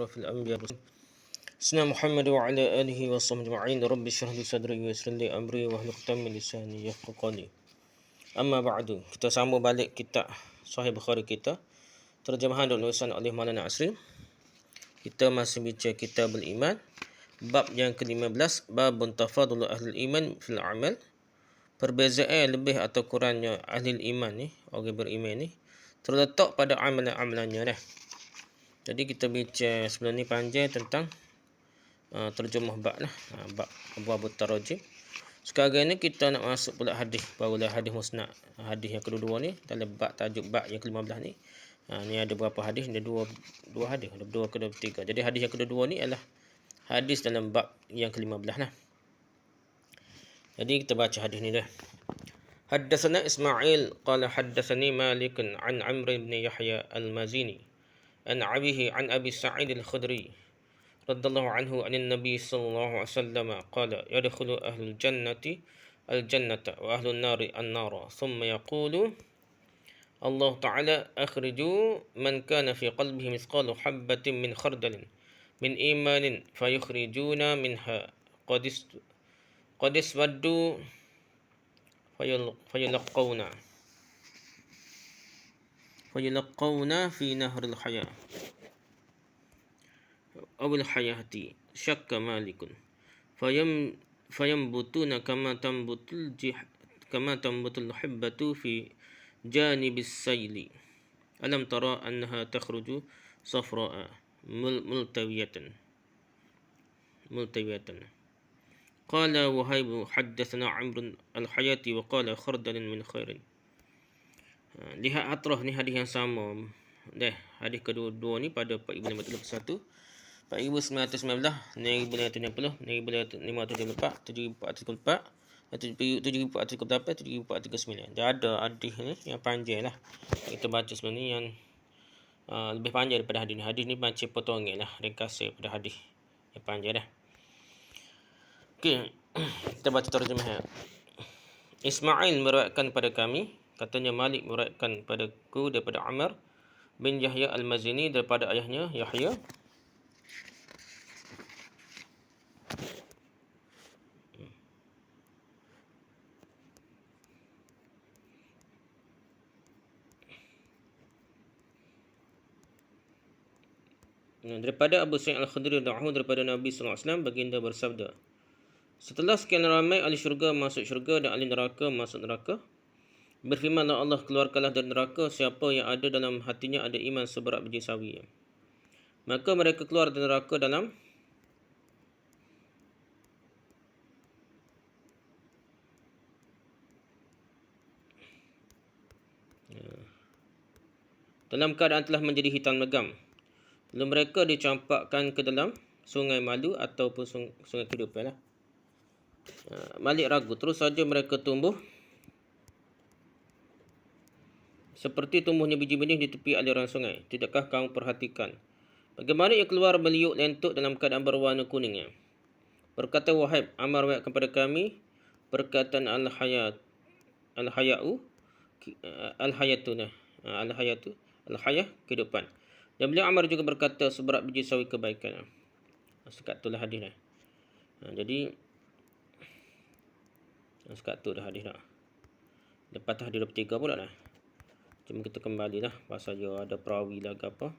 asyrafil anbiya Sayyidina Muhammad wa ala alihi wa sahbihi ajma'in. Rabbi shrah li sadri wa yassir li amri wa hlul 'uqdatam min lisani yafqahu qawli. Amma ba'du. Kita sambung balik kitab Sahih Bukhari kita. Terjemahan dan tulisan oleh Maulana Asri. Kita masih bincang Kitabul Iman. Bab yang ke-15, babun tafadul ahli iman fil amal. Perbezaan lebih atau kurangnya ahli iman ni, orang beriman ni, terletak pada amalan-amalannya dah. Jadi kita bincang sebelum ni panjang tentang terjemah bab lah, bab Abu Tarajim. Sekarang ni kita nak masuk pula hadis, barulah hadis musnad. Hadis yang kedua ni dalam bab tajuk bab yang ke-15 ni. Ni ada berapa hadis? Ada dua hadis, ada dua ke tiga. Jadi hadis yang kedua ni adalah hadis dalam bab yang ke-15 lah. Jadi kita baca hadis ni dah. Haddatsana Ismail qala haddatsani Malik an Amr bin Yahya al-Mazini an abihi an Abi Sa'id al-Khudri radhiyallahu anhu an Nabi sallallahu alaihi wasallam qala yadkhulu ahlul jannati al-jannata wa ahlun nari an-nara thumma yaqulu Allah Ta'ala akhriju man kana fi qalbihi mithqalu habbatin min khardalin min imanin fayukhrijuna minha qad iswaddu fayulqawna fi nahril haya awil hayati syakka malikun fayambutuna kama tambutul hibbatu fi janibis sayli alam tara annaha takhruju safra'a multawiyatan قال وهيب حدثنا عمرو الحياتي وقال خردل من خير. Lihat atrah ni hadis yang sama. Dah, hadis kedua ni pada 4531, 4919, 1960, 1534, 7434, 7438, 7439. Dah ada hadis ni yang panjang lah. Kita baca sebelum ni yang lebih panjang daripada hadis ni. Hadis ni macam potongan lah, ringkasan daripada hadis yang panjang dah. Okey, kita baca terjemah. Ismail meriwayatkan pada kami, katanya Malik meriwayatkan padaku daripada Amr bin Yahya al-Mazini daripada ayahnya Yahya. Daripada Abu Sa'id al-Khudri daripada Nabi sallallahu alaihi wasallam baginda bersabda, setelah sekian ramai ahli syurga masuk syurga dan ahli neraka masuk neraka, berfirmanlah Allah, keluarkanlah dari neraka siapa yang ada dalam hatinya ada iman seberat biji sawi. Maka mereka keluar dari neraka dalam keadaan telah menjadi hitam legam. Lalu mereka dicampakkan ke dalam sungai malu ataupun sungai kehidupan lah. Malik ragu, terus saja mereka tumbuh seperti tumbuhnya biji benih di tepi aliran sungai. Tidakkah kamu perhatikan bagaimana ia keluar meliuk lentuk dalam keadaan berwarna kuningnya? Berkata Wahib, Amar meriwayatkan kepada kami perkataan al-hayatu kehidupan. Dan beliau Amar juga berkata seberat biji sawi kebaikan. Sekat itulah hadis dah. Jadi sekat tu dah hadis dah. Lepas tu hadis 23 pula dah. Cuma kita kembali lah pasal dia ada perawi lah ke apa.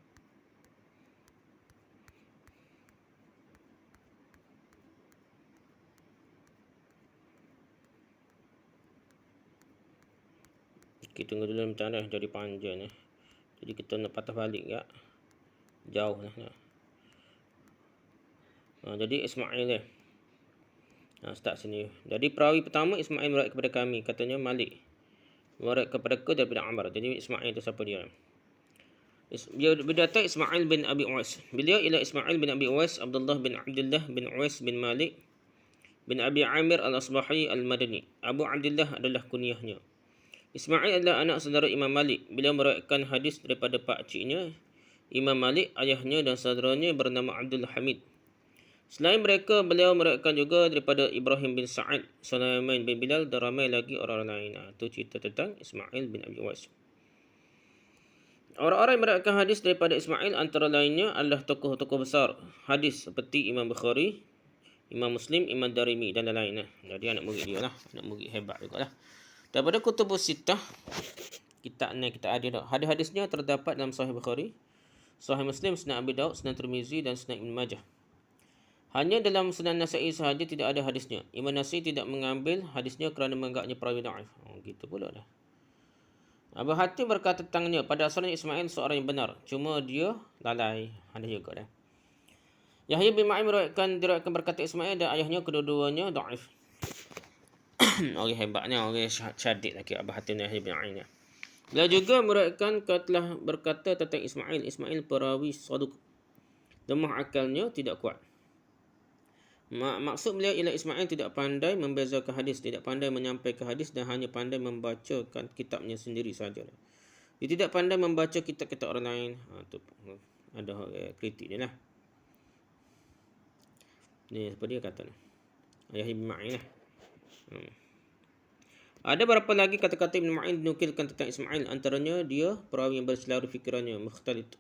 Kita tunggu dulu macam mana jadi panjang ni. Jadi kita nak patah balik tak? Jauh lah. Jadi Ismail ni. Start sini. Jadi perawi pertama Ismail meriwayat kepada kami, katanya Malik meriwayat kepadaku daripada Amr. Jadi Ismail itu siapa dia? Berkata Ismail bin Abi Uwais. Beliau ialah Ismail bin Abi Uwais Abdullah bin Abdullah bin Uwais bin Malik bin Abi Amir al-Asbahi al-Madani. Abu Abdullah adalah kunyahnya. Ismail adalah anak saudara Imam Malik. Beliau meriwayatkan hadis daripada pakciknya Imam Malik, ayahnya dan saudaranya bernama Abdul Hamid. Selain mereka, beliau meriwayatkan juga daripada Ibrahim bin Sa'ad, Sulaiman bin Bilal dan ramai lagi orang lain. Itu cerita tentang Ismail bin Abi Uwais. Orang-orang yang meriwayatkan hadis daripada Ismail antara lainnya adalah tokoh-tokoh besar hadis seperti Imam Bukhari, Imam Muslim, Imam Darimi dan lain-lain. Jadi anak murid dia lah, anak murid hebat juga lah. Daripada Kutubus Sittah, kita ada hadis-hadisnya terdapat dalam Sahih Bukhari, Sahih Muslim, Sunan Abi Daud, Sunan Tirmizi dan Sunan Ibn Majah. Hanya dalam Sunan Nasa'i sahaja tidak ada hadisnya. Imam Nasa'i tidak mengambil hadisnya kerana menganggapnya perawi dhaif. Gitu pula dah. Abu Hatim berkata tentangnya, pada asalnya Ismail seorang yang benar, cuma dia lalai. Ada juga dah. Yahya bin Ma'in diriwayatkan berkata Ismail dan ayahnya kedua-duanya dhaif. Orang hebatnya, orang syadid lagi Abu Hatim dan Yahya bin Ma'in. Beliau juga meriwayatkan telah berkata tentang Ismail perawi saduq. Lemah akalnya tidak kuat. Maksud beliau ialah Ismail tidak pandai membezakan hadis, tidak pandai menyampaikan hadis dan hanya pandai membacakan kitabnya sendiri saja. Dia tidak pandai membaca kitab-kitab orang lain. Tu ada kritik dia lah. Ni seperti dia kata ni. Ayah Ibn Ma'in lah. Ada berapa lagi kata-kata Ibn Ma'in dinukilkan tentang Ismail, antaranya dia perawi yang berselarut fikirannya, mukhtalit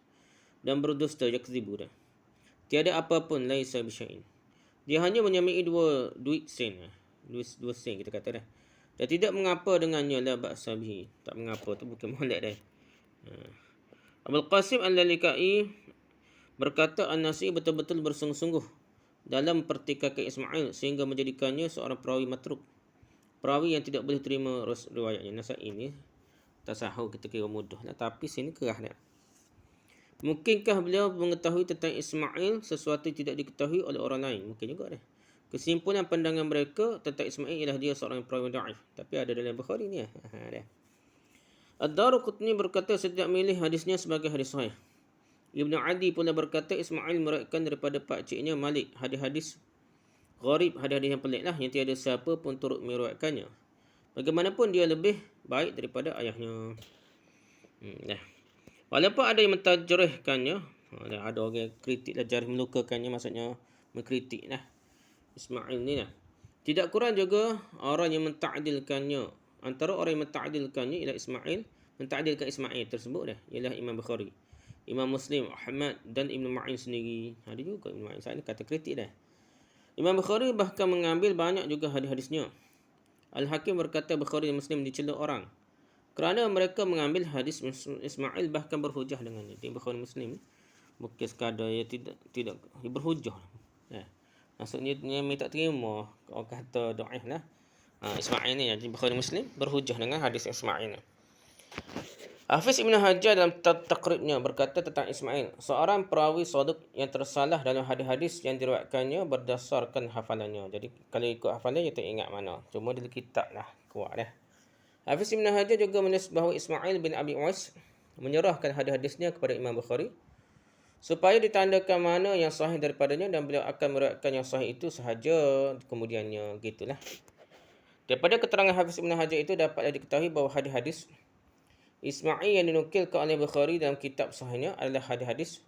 dan berdusta, yakzibu dah. Tiada apapun laisa bisyai'in. Dia hanya menyamai dua sen. Dua sen kita kata dah. Dan tidak mengapa dengannya la ba'sa bihi. Tak mengapa tu bukan molek dah. Abul Qasim Al-Lalikai berkata An-Nasi betul-betul bersungguh-sungguh dalam pertikakan Ismail sehingga menjadikannya seorang perawi matruk. Perawi yang tidak boleh terima riwayatnya. Nasa'i ni tasahul kita kira mudah lah, tapi sini kerah dah. Mungkinkah beliau mengetahui tentang Ismail sesuatu yang tidak diketahui oleh orang lain? Mungkin juga dah. Kesimpulan pandangan mereka tentang Ismail ialah dia seorang perawi dhaif. Tapi ada dalam Bukhari ni. Dah. Ad-Daruqutni berkata saya tidak milih hadisnya sebagai hadis sahih. Ibn Adi pula berkata Ismail meriwayatkan daripada pakciknya Malik hadis-hadis gharib, hadis-hadis yang pelik lah, yang tiada siapa pun turut meriwayatkannya. Bagaimanapun dia lebih baik daripada ayahnya. Dah. Walaupun ada yang mentajrihkannya, ada orang yang kritik lah, jarih melukakannya, maksudnya mengkritik lah Ismail ni lah. Tidak kurang juga orang yang menta'dilkannya. Antara orang yang menta'dilkannya ialah Ismail, menta'dilkan Ismail tersebut dah ialah Imam Bukhari, Imam Muslim, Ahmad dan Ibn Ma'in sendiri. Ada juga Ibn Ma'in saya kata kritik dah. Imam Bukhari bahkan mengambil banyak juga hadis-hadisnya. Al-Hakim berkata Bukhari dan Muslim dicela orang kerana mereka mengambil hadis Ismail bahkan berhujah dengannya. Di Bukhari Muslim bukan sekadar ia tidak berhujah. Maksudnya dia minta terima orang kata dhaif lah. Ismail ni jadi Bukhari Muslim berhujah dengan hadis Ismail. Hafiz Ibn Hajar dalam taqribnya berkata tentang Ismail, seorang perawi saduq yang tersalah dalam hadis-hadis yang diriwayatkannya berdasarkan hafalannya. Jadi kalau ikut hafalannya dia tak ingat mana. Cuma dalam kitab lah kuat dah. Hafiz Ibn Hajar juga menulis bahawa Ismail bin Abi Uwais menyerahkan hadis-hadisnya kepada Imam Bukhari supaya ditandakan mana yang sahih daripadanya dan beliau akan meriwayatkan yang sahih itu sahaja kemudiannya. Gitulah. Daripada keterangan Hafiz Ibn Hajar itu dapatlah diketahui bahawa hadis-hadis Ismail yang dinukilkan oleh Bukhari dalam kitab sahihnya adalah hadis-hadis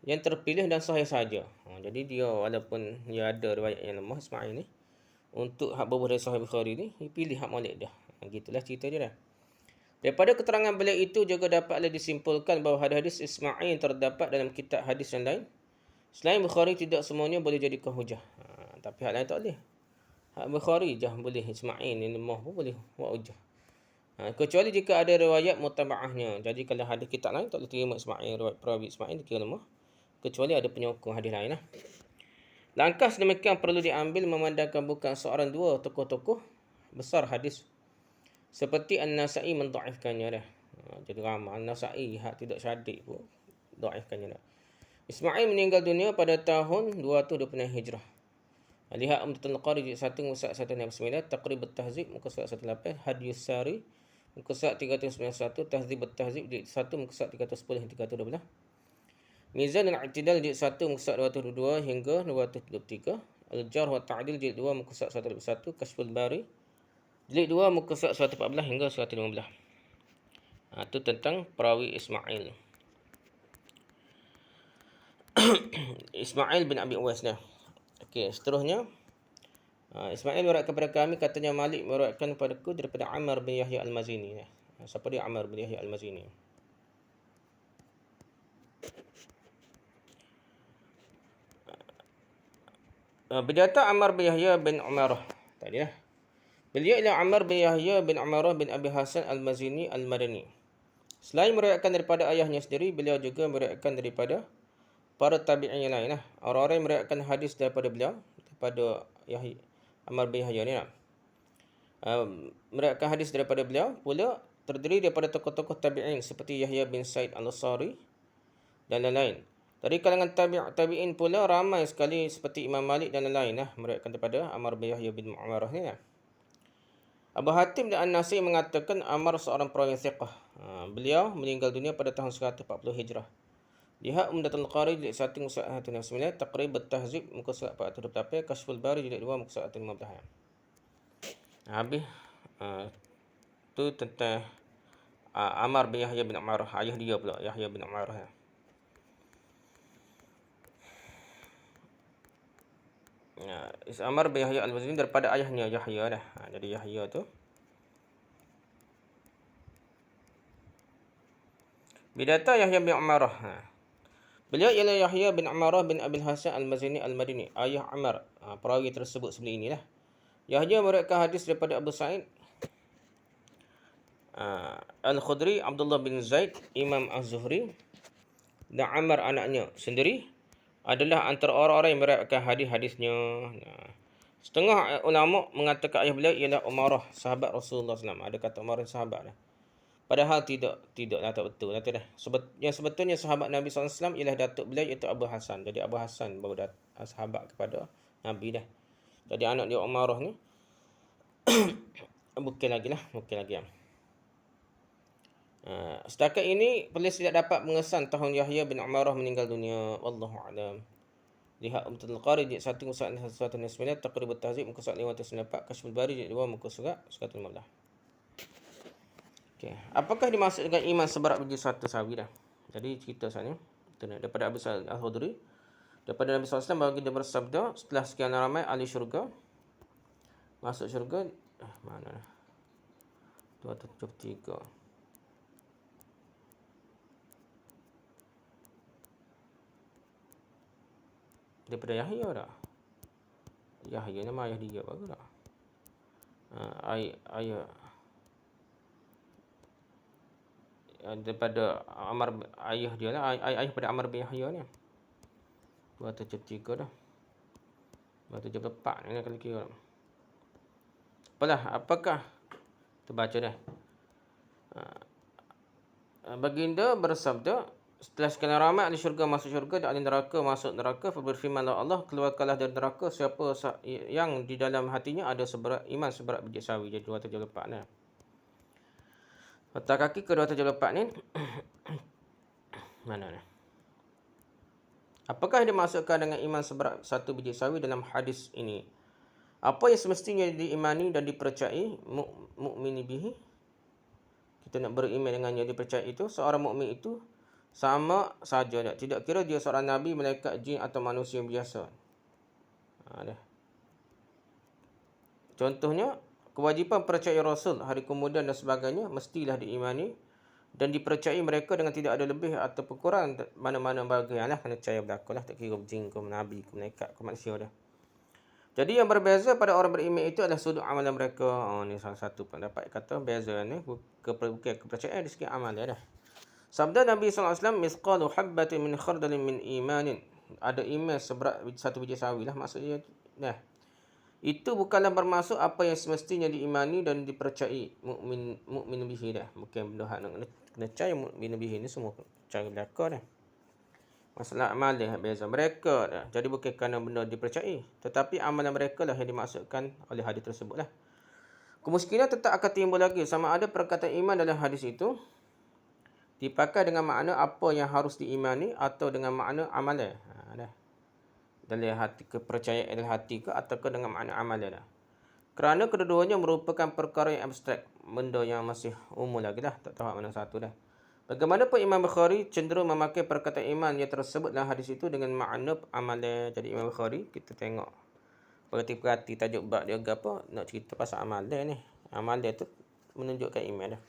yang terpilih dan sahih sahaja. Jadi dia walaupun dia ada riwayat yang lemah Ismail ni, untuk hak berbuah dari sahih Bukhari ni, dia pilih hak molek dah. Gitulah cerita dia dah. Daripada keterangan beliau itu juga dapatlah disimpulkan bahawa hadis-hadis Ismail yang terdapat dalam kitab hadis yang lain selain Bukhari tidak semuanya boleh jadikan hujah. Tapi hak lain tak boleh. Hak Bukhari je boleh, Ismail ni lemah pun boleh buat hujah. Kecuali jika ada riwayat mutaba'ahnya. Jadi kalau hadis kitab lain tak boleh terima Ismail, riwayat perawi Ismail dikira lemah. Kecuali ada penyokong hadis lain lah. Langkah sedemikian perlu diambil memandangkan bukan seorang dua tokoh-tokoh besar hadis seperti An-Nasa'i mendhaifkannya dah. Jadi ramai An-Nasa'i hak tidak syadid pun dhaifkannya dah. Ismail meninggal dunia pada tahun 226 Hijrah. Lihat Umdatul Qari jilid 1 muka 169, Taqrib at-Tahzib muka 118, Hadiyus Sari muka 391, Tahzib at-Tahzib jilid 1 muka 310 hingga 312. Mizan al-I'tidal jilid 1 muka 202 hingga 233, Al-Jarh wa Ta'dil jilid 2 muka 101, Kashful Bari jilid 2 muka 114 hingga 115. Itu tentang perawi Ismail. Ismail bin Abi Uwais dah. Okey, seterusnya Ismail meriwayatkan kepada kami, katanya Malik meriwayatkan kepadaku daripada Ammar bin Yahya Al-Mazini. Siapa dia Ammar bin Yahya Al-Mazini? Berkata Ammar bin Yahya bin Umarah. Tadi lah. Beliau ialah Ammar bin Yahya bin Umarah bin Abi Hasan Al-Mazini Al-Madani. Selain meriwayatkan daripada ayahnya sendiri, beliau juga meriwayatkan daripada para tabi'in yang lain lah. Orang-orang yang meriwayatkan hadis daripada beliau, daripada Yahya, Ammar bin Yahya ni lah. Meriwayatkan hadis daripada beliau pula terdiri daripada tokoh-tokoh tabi'in seperti Yahya bin Sa'id Al-Ansari dan lain-lain. Dari kalangan tabi'in pula ramai sekali seperti Imam Malik dan lain-lain lah meriwayatkan daripada Ammar bin Yahya bin Umarah ni lah. Abu Hatim dan An-Nasai mengatakan Ammar seorang perawi yang thiqah. Beliau meninggal dunia pada tahun 140 Hijrah. Lihat Umdatul Qari jilid 1 muka surat 109, Taqrib At-Tahzib muka surat 428, Kashful Bari jilid 2 muka surat 115. Habis tu tentang Ammar bin Yahya bin Umarah, ayah dia pula Yahya bin Umarah. Ammar bin Yahya Al-Mazini daripada ayahnya Yahya dah. Jadi Yahya tu bidata Yahya bin Umarah. Beliau ialah Yahya bin Umarah bin Abil Hasan Al-Mazini Al-Madini, ayah Ammar. Perawi tersebut sebelum inilah. Yahya meriwayatkan hadis daripada Abu Sa'id Al-Khudri, Abdullah bin Zaid, Imam Az-Zuhri dan Ammar anaknya sendiri adalah antara orang-orang yang meriwayatkan hadis-hadisnya. Setengah ulama mengatakan ayah beliau ialah Umarah, sahabat Rasulullah SAW. Ada kata Umarah sahabat dah. Padahal tidaklah, tak betul. Yang sebetulnya sahabat Nabi SAW ialah datuk beliau iaitu Abu Hasan. Jadi Abu Hasan baru sahabat kepada Nabi dah. Jadi anak dia Umarah ni bukan lagi lah. Setakat ini penulis tidak dapat mengesan tahun Yahya bin Umarah meninggal dunia. Wallahu a'lam. Lihat Umdatul Qari jilid 1 muka surat 109, Taqrib At-Tahzib muka surat 594, Kashful Bari jilid 2 muka surat 115. Okey, apakah dimaksud dengan iman seberat biji satu sawi dah? Jadi cerita sana daripada Abu Sa'id Al-Khudri daripada Nabi SAW bahawa dia bersabda, setelah sekian ramai ahli syurga masuk syurga, mana dah? 273. Daripada Yahya dah. Yahya nama ayah dia bagus dah. Ayah daripada Ammar, ayah dia lah, ayah pada Ammar bin Yahya ni. 273 dah. 274 ni kalau kira. Apakah terbaca dah. Baginda bersabda, setelah sekian ramai ahli syurga masuk syurga dan ahli neraka masuk neraka, berfirmanlah Allah, keluarkanlah dari neraka siapa yang di dalam hatinya ada iman seberat biji sawi. Jadi 274 ni. Letak kaki ke 274 ni. Mana ni? Apakah yang dimaksudkan dengan iman seberat satu biji sawi dalam hadis ini? Apa yang semestinya diimani dan dipercayai mukmin bihi? Kita nak beriman dengannya, dipercayai itu. Seorang mukmin itu sama saja tak? Tidak kira dia seorang nabi, malaikat, jin atau manusia biasa. Contohnya, kewajipan percaya Rasul, hari kemudian dan sebagainya mestilah diimani dan dipercayai mereka dengan tidak ada lebih atau kurang mana-mana bahagian lah. Kena percaya berlaku lah. Tak kira jin ke nabi ke malaikat ke manusia dah. Jadi yang berbeza pada orang beriman itu adalah sudut amalan mereka. Ni salah satu pendapat kata beza ni bukan kepercayaan dari segi amal dia dah. Sabda Nabi SAW, misqalu habbatin min khardalin min imanin. Ada iman seberat satu biji sawi lah maksudnya. Nah, itu bukanlah bermaksud apa yang semestinya diimani dan dipercayai mukmin bihi dah. Bukan benda hak nak kena percaya mukmin bihi ni semua cara belaka dah. Masalah amal dia beza mereka dah. Jadi bukan kerana benda dipercayai, tetapi amalan mereka lah yang dimaksudkan oleh hadis tersebut lah. Kemungkinan tetap akan timbul lagi sama ada perkataan iman dalam hadis itu dipakai dengan makna apa yang harus diimani atau dengan makna amalan. Dah. Dalam hati, kepercayaan dalam hati ke ataukah dengan makna amalan dah. Kerana kedua-duanya merupakan perkara yang abstrak, benda yang masih umum lagi dah, tak tahu mana satu dah. Bagaimanapun Imam Bukhari cenderung memakai perkataan iman yang tersebut dalam hadis itu dengan makna amalan. Jadi Imam Bukhari kita tengok perhati tajuk bab dia apa, nak cerita pasal amalan ni. Amalan tu menunjukkan iman dah.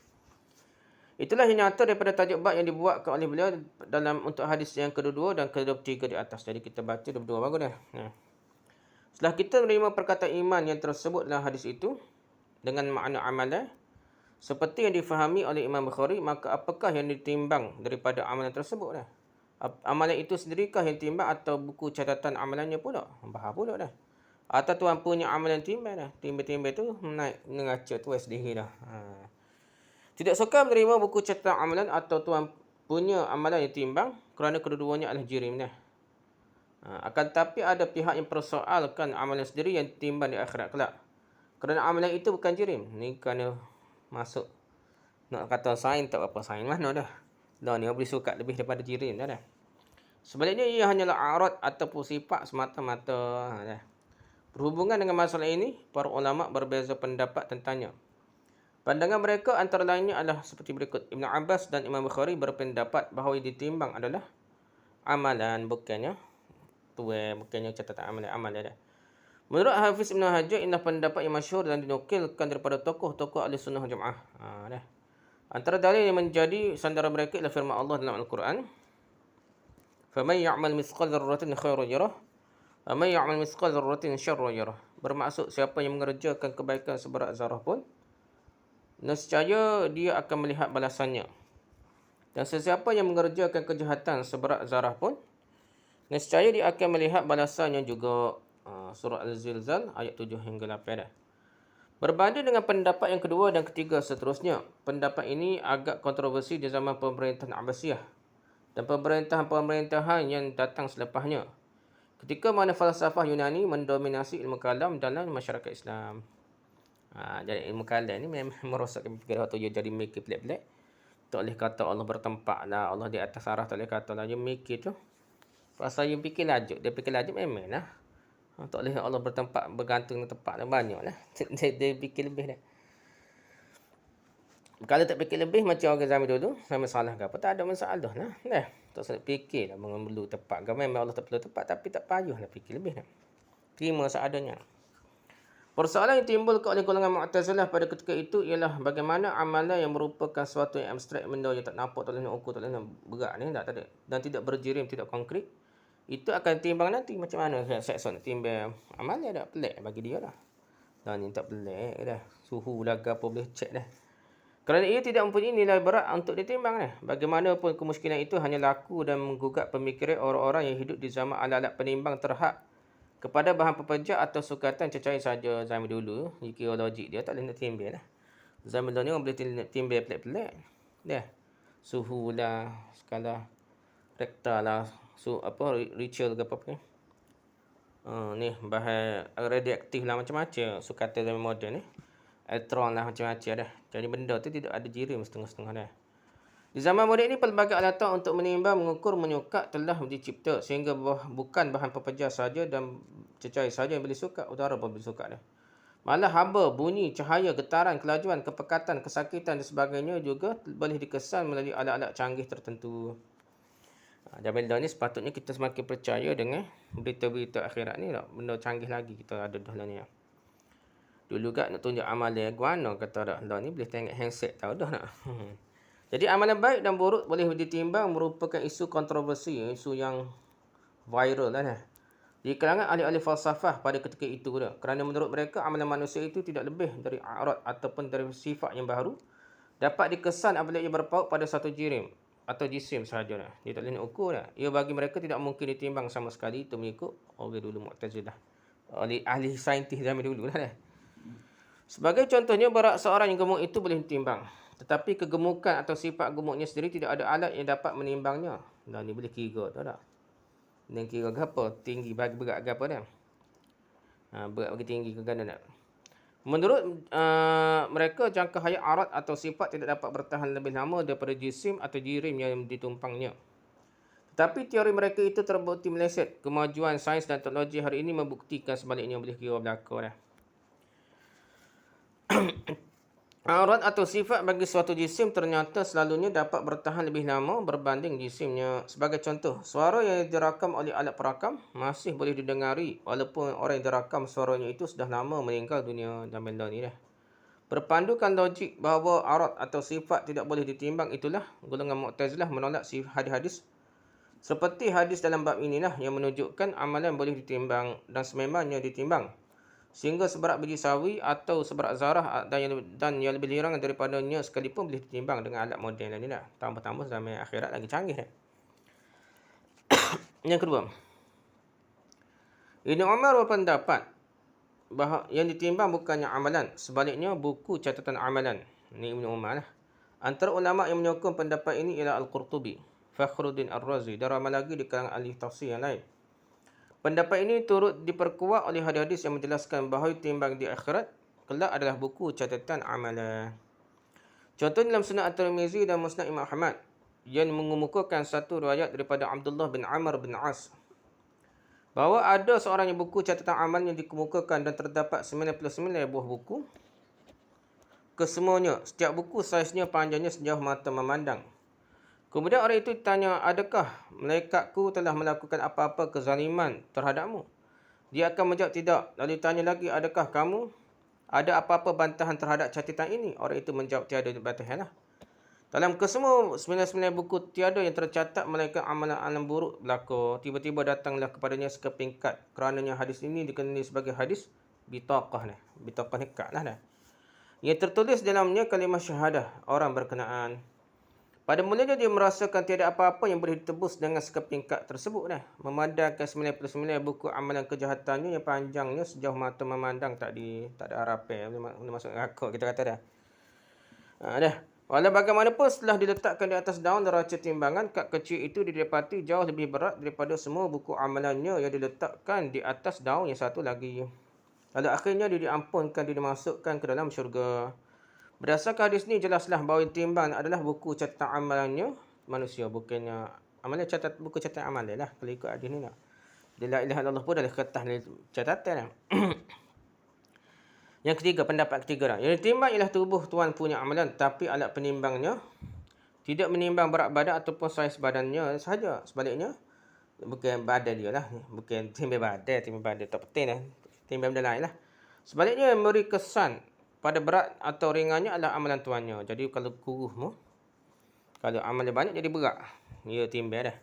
Itulah yang nyata daripada tajuk bab yang dibuatkan oleh beliau dalam untuk hadis yang kedua dan ketiga di atas. Jadi kita baca dua-dua bagus dah. Setelah kita menerima perkataan iman yang tersebut dalam hadis itu dengan makna amalan seperti yang difahami oleh Imam Bukhari, maka apakah yang ditimbang daripada amalan tersebut dah? Amalan itu sendirikah yang timbang atau buku catatan amalannya pula? Faham pula dah. Atau tuan punya amalan timbang dah. Timbang-timbang tu naik mengaca tu sendiri dah. Tidak suka menerima buku catatan amalan atau tuan punya amalan yang timbang kerana kedua-duanya adalah jirim dah. Akan tetapi ada pihak yang persoalkan amalan sendiri yang timbang di akhirat kelak. Kerana amalan itu bukan jirim. Ni kerana masuk nak kata sain tak apa sain mana dah. Dah ni boleh sukat lebih daripada jirim dah. Sebaliknya ia hanyalah arat ataupun sifat semata-mata dah. Berhubungan dengan masalah ini, para ulama berbeza pendapat tentangnya. Pandangan mereka antara lainnya adalah seperti berikut. Ibn Abbas dan Imam Bukhari berpendapat bahawa yang ditimbang adalah amalan, bukannya catatan amalan dah. Menurut Hafiz Ibn Hajar, inilah pendapat yang masyhur dan dinukilkan daripada tokoh-tokoh ahli sunnah jamaah. Dah. Antara dalil yang menjadi sandaran mereka ialah firman Allah dalam Al-Quran. فَمَنْ يَعْمَلْ مِثْقَالَ ذَرَّةٍ خَيْرًا يَرَهُ وَمَنْ يَعْمَلْ مِثْقَالَ ذَرَّةٍ شَرًّا يَرَهُ. Bermaksud siapa yang mengerjakan kebaikan seberat zarah pun, nescaya dia akan melihat balasannya. Dan sesiapa yang mengerjakan kejahatan seberat zarah pun, nescaya dia akan melihat balasannya juga. Surah Al-Zilzal ayat 7 hingga 8 dah. Berbanding dengan pendapat yang kedua dan ketiga seterusnya, pendapat ini agak kontroversi di zaman pemerintahan Abbasiyah dan pemerintahan-pemerintahan yang datang selepasnya, ketika mana falsafah Yunani mendominasi ilmu kalam dalam masyarakat Islam. Jadi ilmu kalam ni memang merosakkan fikiran waktu dia jadi mikir pelik-pelik. Tak boleh kata Allah bertempat lah, Allah di atas arah, tak boleh kata lah. Dia mikir tu pasal dia fikir lajuk. Dia fikir lajuk memang lah. Tak boleh Allah bertempat, bergantung dengan tempat banyak lah. Dia fikir lebih dah. Kalau tak fikir lebih macam orang zaman dulu, sama salah ke apa, tak ada masalah lah. Tak usah fikir lah mengambil tempat. Memang Allah tak perlu tempat, tapi tak payah lah fikir lebih dah. Terima seadanya. Persoalan yang timbul oleh golongan Mu'tazilah pada ketika itu ialah bagaimana amalan yang merupakan sesuatu yang abstrak, benda yang tak nampak, tak boleh nak ukur, tak boleh nak berat ni, tak ada, dan tidak berjirim, tidak konkret, itu akan timbang nanti macam mana. Saya nak timbang amalan tak pelik bagi dia lah. Dan ni tak pelik dah. Suhu laga apa boleh cek dah. Kerana ia tidak mempunyai nilai berat untuk ditimbang dah. Bagaimanapun kemuskinan itu hanya laku dan menggugat pemikiran orang-orang yang hidup di zaman alat-alat penimbang terhad kepada bahan pepejah atau sukatan cecair saja zaman dulu. Jika logik dia tak boleh nak timbang lah. Zaman dulu ni orang boleh timbang pelik-pelik. Dah. Suhu lah, skala rektal lah, ritual ke apa-apa ni. Ni bahan radioaktif lah macam-macam. Sukatan zaman moden ni. Elektron lah macam-macam dah. Jadi benda tu tidak ada jirim setengah-setengah dah. Di zaman moden ini, pelbagai alatan untuk menimbang, mengukur, menyukat telah dicipta sehingga bukan bahan pepejah saja dan cecair saja yang boleh sukat, udara pun boleh sukat dah. Malah haba, bunyi, cahaya, getaran, kelajuan, kepekatan, kesakitan dan sebagainya juga boleh dikesan melalui alat-alat canggih tertentu. Zaman ni sepatutnya kita semakin percaya dengan berita-berita akhirat ni lah. Benda canggih lagi kita ada dah ni. Dulu kat nak tunjuk amalan guana kata dah lah ni boleh tengok handset tahu dah nak. Jadi amalan baik dan buruk boleh ditimbang merupakan isu kontroversi, isu yang viral lah. Di kalangan ahli-ahli falsafah pada ketika itu dah. Kerana menurut mereka amalan manusia itu tidak lebih dari arat ataupun dari sifat yang baru dapat dikesan apabila ia berpaut pada satu jirim atau jisim sahaja dah. Dia tak boleh nak ukur dah. Ia bagi mereka tidak mungkin ditimbang sama sekali. Itu mengikut orang dulu Mu'tazilah. Oleh ahli saintis zaman dulu dah. Sebagai contohnya, berat seorang yang gemuk itu boleh ditimbang. Tetapi kegemukan atau sifat gemuknya sendiri tidak ada alat yang dapat menimbangnya. Dan ni boleh kira tak tak? Dan kira ke apa? Tinggi bagi berat ke apa dah? Berat bagi tinggi ke ganda tak? Menurut mereka, jangka hayat arat atau sifat tidak dapat bertahan lebih lama daripada jisim atau jirim yang ditumpangnya. Tetapi teori mereka itu terbukti meleset. Kemajuan sains dan teknologi hari ini membuktikan sebaliknya boleh kira berlaku dah. Arat atau sifat bagi suatu jisim ternyata selalunya dapat bertahan lebih lama berbanding jisimnya. Sebagai contoh, suara yang dirakam oleh alat perakam masih boleh didengari walaupun orang yang dirakam suaranya itu sudah lama meninggal dunia dan benda ni dah. Berpandukan logik bahawa arat atau sifat tidak boleh ditimbang, itulah golongan Mu'tazilah menolak hadis-hadis Seperti hadis dalam bab inilah yang menunjukkan amalan boleh ditimbang dan sememangnya ditimbang. Sehingga seberat biji sawi atau seberat zarah dan yang lebih lirang daripadanya sekalipun boleh ditimbang dengan alat moden ni lah. Tambah-tambah zaman akhirat lagi canggih. Yang kedua, Ibn Umar berpendapat bahawa yang ditimbang bukannya amalan, sebaliknya buku catatan amalan. Ini Ibn Umar lah. Antara ulama yang menyokong pendapat ini ialah Al-Qurtubi, Fakhruddin Ar-Razi dan ramai lagi di kalangan ahli tafsir yang lain. Pendapat ini turut diperkuat oleh hadis-hadis yang menjelaskan bahawa timbang di akhirat kelak adalah buku catatan amalan. Contoh dalam Sunan At-Tirmizi dan Musnad Imam Ahmad yang mengemukakan satu riwayat daripada Abdullah bin Amr bin As bahawa ada seorang yang buku catatan amal yang dikemukakan dan terdapat 99 buah buku. Kesemuanya, setiap buku saiznya panjangnya sejauh mata memandang. Kemudian orang itu ditanya, adakah malaikatku telah melakukan apa-apa kezaliman terhadapmu? Dia akan menjawab tidak. Lalu ditanya lagi, adakah kamu ada apa-apa bantahan terhadap catatan ini? Orang itu menjawab tiada bantahan lah. Dalam kesemua 99 buku tiada yang tercatat malaikat amalan buruk berlaku. Tiba-tiba datanglah kepadanya sekeping kad. Kerananya hadis ini dikenali sebagai hadis bitaqah. Bitaqah ni kad lah. Yang tertulis dalamnya kalimah syahadah orang berkenaan. Pada mulanya dia merasakan tiada apa-apa yang boleh ditebus dengan sekeping kad tersebut. Memandangkan 99 buku amalan kejahatannya yang panjangnya sejauh mata memandang tak ada harapan. Boleh masuk akal kita kata dah. Dah. Walau bagaimanapun setelah diletakkan di atas daun neraca timbangan, kad kecil itu didapati jauh lebih berat daripada semua buku amalannya yang diletakkan di atas daun yang satu lagi. Lalu akhirnya dia diampunkan, dia dimasukkan ke dalam syurga. Berdasarkan hadis ni jelaslah bahawa timbang adalah buku catatan amalannya manusia, bukannya amalan buku catatan amalan lah. Kalau ikut hadis ni lah. La ilaha illallah pun adalah kertas catatan lah. Yang ketiga, pendapat ketiga lah. Yang ditimbang ialah tubuh tuan punya amalan, tapi alat penimbangnya tidak menimbang berat badan ataupun saiz badannya sahaja. Sebaliknya, bukan badan dia lah. Bukan timbang badan tak penting lah. Timbang benda lain lah. Sebaliknya, yang memberi kesan pada berat atau ringannya adalah amalan tuannya. Jadi, kalau kuruhmu, kalau amalan banyak jadi berat. Ya, timbang dah.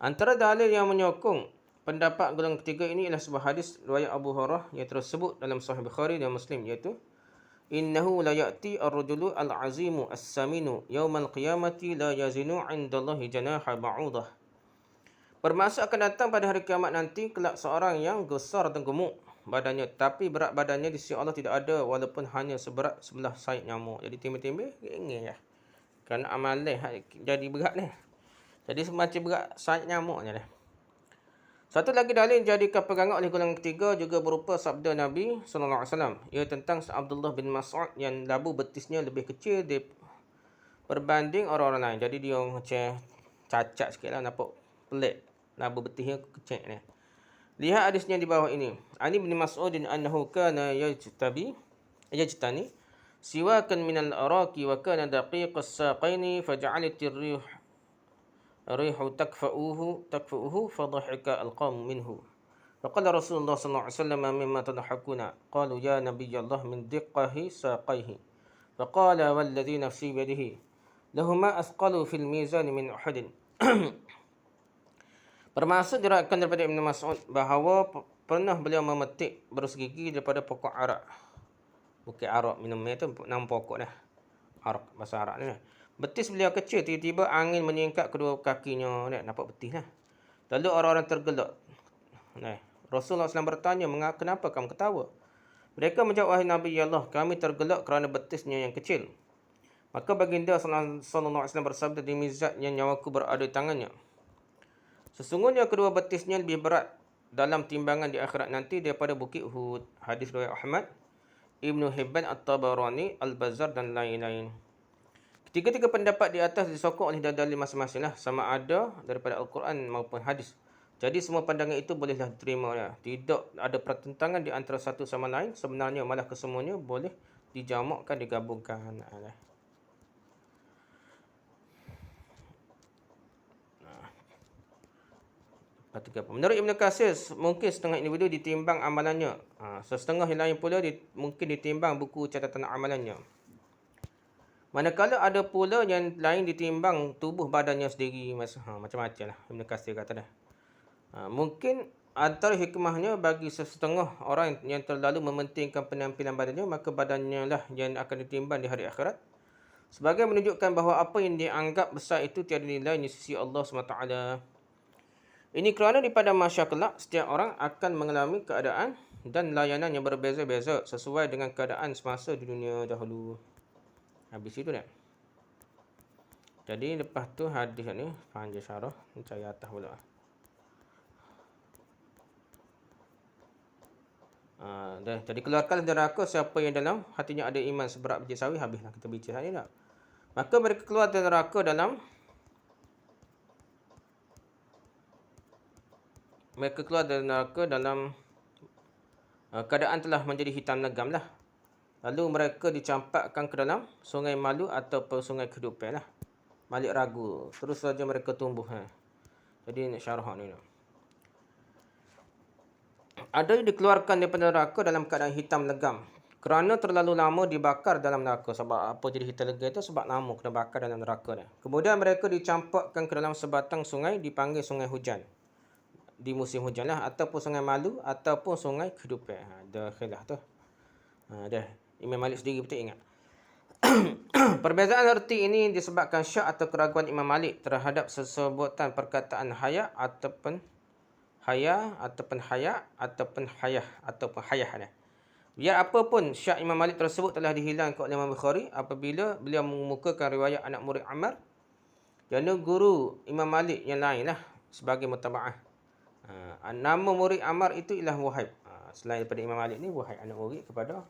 Antara dalil yang menyokong pendapat golongan ketiga ini ialah sebuah hadis riwayat Abu Hurairah yang tersebut dalam Sahih Bukhari dan Muslim, iaitu innahu la ya'ti ar-rajulu al-'azimu as-saminu yaumal qiyamati la yazinu 'indallahi janaha ba'udah. Bermaksud akan datang pada hari kiamat nanti kelak seorang yang besar dan gemuk badannya, tapi berat badannya di sisi Allah tidak ada walaupun hanya seberat sebelah sayap nyamuk. Jadi timbang-timbang ringan lah. Kerana amalan jadi berat ni. Jadi semacam berat sayap nyamuk je lah. Satu lagi dalil yang dijadikan pegangan oleh golongan ketiga juga berupa sabda Nabi SAW. Ia tentang Abdullah bin Mas'ud yang labu betisnya lebih kecil berbanding orang-orang lain. Jadi dia macam cacat sikit lah, nampak pelik. Labu betisnya kecil ni. Lihat hadisnya di bawah ini. Ani bin Mas'udin annahu kana yajtani siwakan minal araki wa kana daqiqas saqaini faja'alat ar-rihu takfa'uhu fadhahika al-qawm minhu. Faqala Rasulullah sallallahu alaihi wasallam mimma tadhakuna. Qalu ya Nabiy Allah min diqqahi saqaihi. Faqala walladhi nafsi biyadihi lahuma asqalu fil mizan min Uhud. Bermaksud diriwayatkan daripada Ibn Mas'ud bahawa pernah beliau memetik berus gigi daripada pokok arak. Bukit arak minumnya itu nama pokok dah. Arak bahasa Arab ni. Betis beliau kecil, tiba-tiba angin menyingkap kedua kakinya. Nampak betis lah. Lalu orang-orang tergelak. Rasulullah SAW bertanya, kenapa kamu ketawa? Mereka menjawab, wahai Nabi Allah, kami tergelak kerana betisnya yang kecil. Maka baginda SAW bersabda, demi zat yang nyawaku berada di tangannya, sesungguhnya kedua betisnya lebih berat dalam timbangan di akhirat nanti daripada bukit Uhud. Hadis riwayat Ahmad, Ibnu Hibban, At-Tabarani, Al-Bazzar dan lain-lain. Ketiga-tiga pendapat di atas disokong oleh dalil masing-masing lah, sama ada daripada Al-Quran maupun hadis. Jadi semua pandangan itu bolehlah diterima ya. Tidak ada pertentangan di antara satu sama lain. Sebenarnya malah kesemuanya boleh dijamakkan, digabungkan. Menurut Ibn Katsir, mungkin setengah individu ditimbang amalannya. Setengah yang lain pula mungkin ditimbang buku catatan amalannya. Manakala ada pula yang lain ditimbang tubuh badannya sendiri. Macam-macam lah. Ibn Katsir kata dah. Mungkin antara hikmahnya bagi sesetengah orang yang terlalu mementingkan penampilan badannya, maka badannya lah yang akan ditimbang di hari akhirat. Sebagai menunjukkan bahawa apa yang dianggap besar itu tiada nilainya di sisi Allah SWT. Ini kerana di pada mahsyar kelak, setiap orang akan mengalami keadaan dan layanan yang berbeza-beza sesuai dengan keadaan semasa di dunia dahulu. Habis itu dah. Jadi lepas tu hadis ni panjang syarah, cari atas pula. Dah. Jadi keluarkan dari neraka siapa yang dalam hatinya ada iman seberat biji sawi. Habislah kita bicara ni dah. Maka mereka keluar dari neraka dalam keadaan telah menjadi hitam legam lah. Lalu mereka dicampakkan ke dalam sungai malu ataupun sungai kehidupan lah. Malik ragu. Terus saja mereka tumbuh. Jadi nak syarah ni. Ada yang dikeluarkan daripada neraka dalam keadaan hitam legam. Kerana terlalu lama dibakar dalam neraka. Sebab apa jadi hitam legam itu? Sebab lama kena bakar dalam neraka. Kemudian mereka dicampakkan ke dalam sebatang sungai dipanggil sungai hujan. Di musim hujan lah. Ataupun sungai malu. Ataupun sungai kehidupan. Dah khilaf tu. Dah. Imam Malik sendiri betul ingat. Perbezaan erti ini disebabkan syak atau keraguan Imam Malik terhadap sesebutan perkataan haya ataupun hayah. Biar apapun syak Imam Malik tersebut telah dihilangkan oleh Imam Bukhari apabila beliau mengemukakan riwayat anak murid Ammar dan guru Imam Malik yang lain lah sebagai mutaba'ah. Nama murid Ammar itu ialah Wahib. Selain daripada Imam Malik ni, Wahib anak murid kepada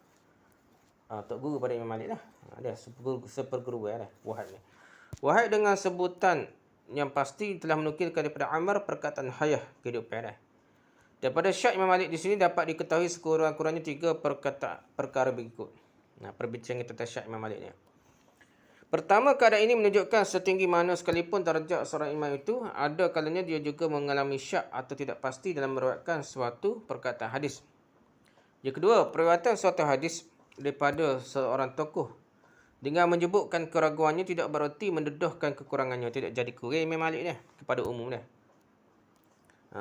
tok guru pada Imam Malik lah. Dia seperguru lah Wahib ni. Wahib dengan sebutan yang pasti telah menukilkan daripada Ammar perkataan hayah kehidupan. Daripada syak Imam Malik di sini dapat diketahui sekurang-kurangnya 3 perkara berikut. Perbincangan tentang syak Imam Malik ni. Pertama, keadaan ini menunjukkan setinggi mana sekalipun darjat seorang imam itu, ada kalanya dia juga mengalami syak atau tidak pasti dalam meriwayatkan suatu perkataan hadis. Yang kedua, periwayatan suatu hadis daripada seorang tokoh dengan menyebutkan keraguannya tidak bererti mendedahkan kekurangannya. Tidak jadi kurang Imam Malik ni kepada umum ni.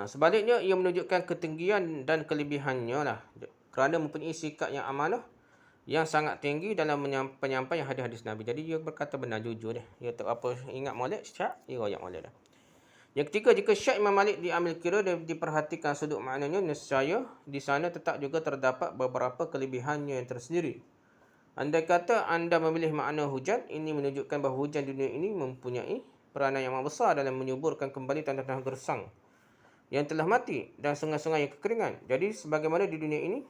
Sebaliknya, ia menunjukkan ketinggian dan kelebihannya lah. Kerana mempunyai sikap yang amanah yang sangat tinggi dalam penyampaian hadis-hadis Nabi. Jadi dia berkata benar, jujur dia. Dia tak apa ingat molek, syak, dia royak molek dah. Yang ketiga, jika syak Imam Malik diambil kira dan diperhatikan sudut maknanya, nescaya di sana tetap juga terdapat beberapa kelebihannya yang tersendiri. Andai kata anda memilih makna hujan, ini menunjukkan bahawa hujan di dunia ini mempunyai peranan yang amat besar dalam menyuburkan kembali tanah-tanah gersang yang telah mati dan sungai-sungai yang kekeringan. Jadi sebagaimana di dunia ini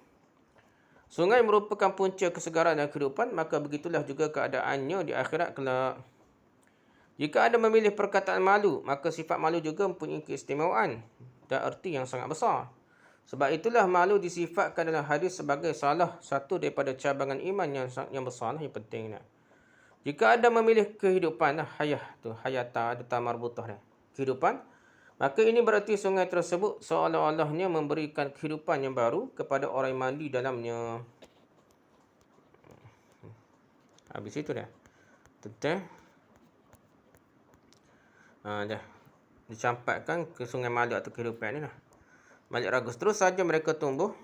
sungai merupakan punca kesegaran dan kehidupan, maka begitulah juga keadaannya di akhirat kelak. Jika anda memilih perkataan malu, maka sifat malu juga mempunyai keistimewaan dan erti yang sangat besar. Sebab itulah malu disifatkan dalam hadis sebagai salah satu daripada cabangan iman yang besar, yang penting. Jika anda memilih kehidupan, hayata ada tamarbutah, kehidupan, maka ini berarti sungai tersebut seolah-olahnya memberikan kehidupan yang baru kepada orang yang mandi dalamnya. Habis itu dah. Tentang dah dicampakkan ke sungai Malik atau kehidupan ni lah. Malik ragus. Terus saja mereka tumbuh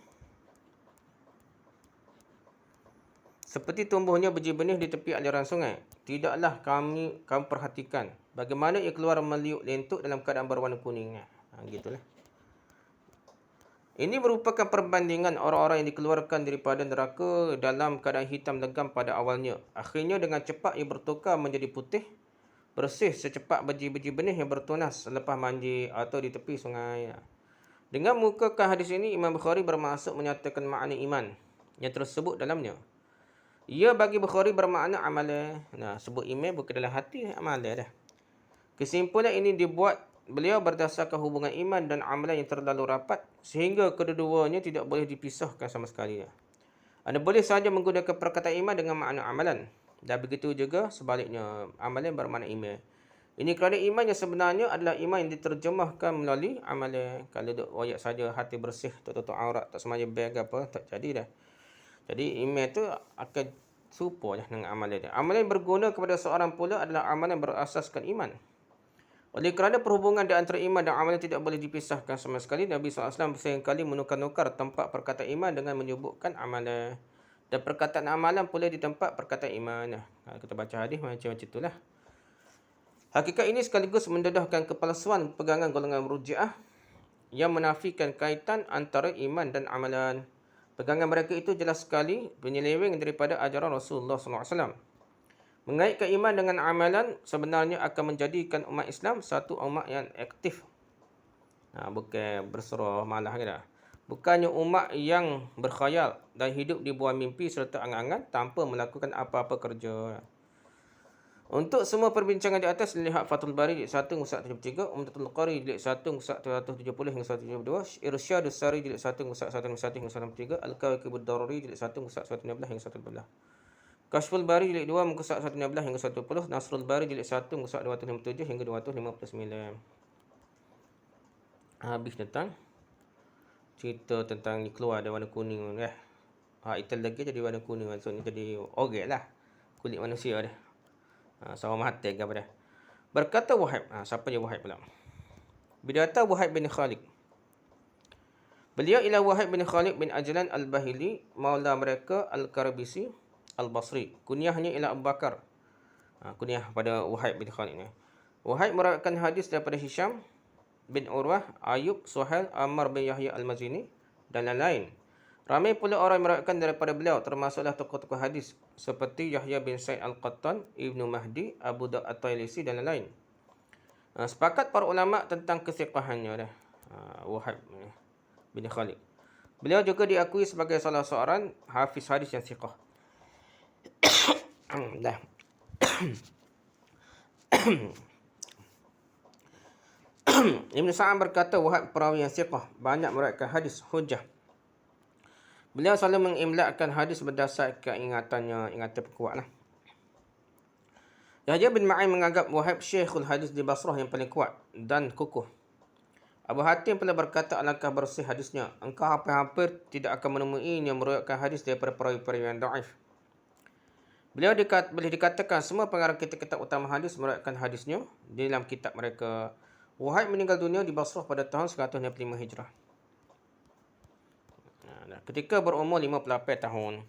seperti tumbuhnya biji benih di tepi aliran sungai. Tidaklah kamu perhatikan bagaimana ia keluar meliuk lentuk dalam keadaan berwarna kuning. Gitulah. Ini merupakan perbandingan orang-orang yang dikeluarkan daripada neraka dalam keadaan hitam legam pada awalnya. Akhirnya dengan cepat ia bertukar menjadi putih, bersih secepat biji-biji benih yang bertunas selepas mandi atau di tepi sungai. Dengan mukakan hadis ini, Imam Bukhari bermaksud menyatakan makna iman yang tersebut dalamnya. Ia bagi Bukhari bermakna amalan. Sebut iman bukan dalam hati, amalan dah. Kesimpulan ini dibuat beliau berdasarkan hubungan iman dan amalan yang terlalu rapat sehingga kedua-duanya tidak boleh dipisahkan sama sekali. Anda boleh sahaja menggunakan perkataan iman dengan makna amalan. Dan begitu juga sebaliknya, amalan bermakna iman. Ini kerana iman yang sebenarnya adalah iman yang diterjemahkan melalui amalan. Kalau duk royak saja hati bersih, tak tutup aurat, tak semaya beg apa, tak jadi dah. Jadi iman tu akan Serupa je dengan amalan dia. Amalan yang berguna kepada seorang pula adalah amalan yang berasaskan iman. Oleh kerana perhubungan di antara iman dan amalan tidak boleh dipisahkan sama sekali, Nabi SAW seringkali menukar-nukar tempat perkataan iman dengan menyebutkan amalan. Dan perkataan amalan pula di tempat perkataan iman. Kita baca hadis macam itulah. Hakikat ini sekaligus mendedahkan kepalsuan pegangan golongan Murji'ah yang menafikan kaitan antara iman dan amalan. Pegangan mereka itu jelas sekali penyeleweng daripada ajaran Rasulullah SAW. Mengaitkan iman dengan amalan sebenarnya akan menjadikan umat Islam satu umat yang aktif. Bukan berserah malah kita. Bukannya umat yang berkhayal dan hidup di bawah mimpi serta angan-angan tanpa melakukan apa-apa kerja. Untuk semua perbincangan di atas, lihat Fathul Bari jilid 1 muka 73, Umdatul Qari jilid 1 muka 170 hingga 172, Irsyadus Sari jilid 1 muka 151 hingga 173, Al-Kawakibud Daruri jilid 1 muka 116 hingga 112. Kashful Bari jilid 2 muka 116 hingga 120, Nasrul Bari jilid 1 muka 257 hingga 259. Habis tentang cerita tentang ni keluar ada warna kuning hitam lagi jadi warna kuning, maksudnya jadi orek lah kulit manusia dia. Sama mati ke apa dia. Berkata Wahib, siapa dia Wahib pula? Berkata Wahib bin Khalid. Beliau ialah Wahib bin Khalid bin Ajlan al-Bahili, maula mereka al-Karabisi al-Basri. Kunyahnya ialah Abu Bakar. Kunyah pada Wahib bin Khalid ni. Wahib meriwayatkan hadis daripada Hisham bin Urwah, Ayub, Suhail, Ammar bin Yahya al-Mazini dan lain-lain. Ramai pula orang meriwayatkan daripada beliau, termasuklah tokoh-tokoh hadis seperti Yahya bin Sa'id al-Qattan, Ibnu Mahdi, Abu Dawud at-Tailisi dan lain-lain. Sepakat para ulama tentang kesiqahannya Wahib bin Khalid. Beliau juga diakui sebagai salah seorang hafiz hadis yang siqah. Ibn Sa'ad berkata Wahab perawi yang siqah, banyak meriwayatkan hadis hujjah. Beliau selalu mengimlakkan hadis berdasarkan ingatan kuat lah. Yahya bin Ma'in menganggap Wahab syekhul hadis di Basrah yang paling kuat dan kukuh. Abu Hatim pula berkata alangkah bersih hadisnya, engkau hampir-hampir tidak akan menemui yang meriwayatkan hadis daripada perawi-perawi yang dhaif. Beliau boleh dikatakan semua pengarang kitab-kitab utama hadis meriwayatkan hadisnya di dalam kitab mereka. Wahab meninggal dunia di Basrah pada tahun 165 Hijrah. Ketika berumur 58 tahun.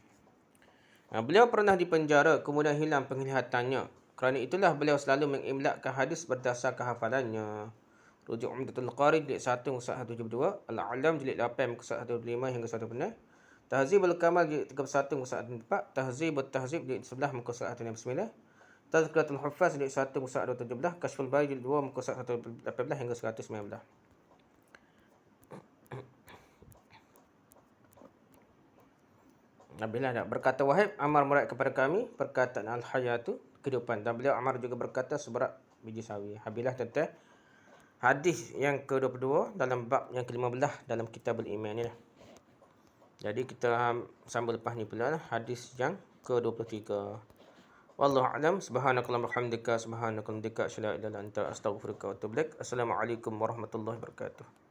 Beliau pernah dipenjara kemudian hilang penglihatannya. Kerana itulah beliau selalu mengimlakkan hadis berdasarkan hafalannya. Rujuk Umdatul Qari jilid 1 muka 172, Al-Alam jilid 8 muka 125 hingga 1 Tahzibul Kamal jilid 31 muka 104, Tahzibut Tahzib jilid 11 muka 169, Tazkiratul Huffaz jilid 1 muka 217, Kashful Bari jilid 2 muka 118 hingga 119. Nabilah dah berkata Wahib, Ammar murad kepada kami perkataan al-hayatu, kehidupan, dan beliau Ammar juga berkata seberat biji sawi. Habilah tentang hadis yang ke-22 dalam bab yang ke-15 dalam Kitabul Iman ni lah. Jadi kita sambung lepas ni pula lah, hadis yang ke-23. Wallahu a'lam. Subhanakallahumma hamdika subhanakallahumma asyhadu an la ilaha illa anta astaghfiruka wa atubu ilaik. Assalamualaikum warahmatullahi wabarakatuh.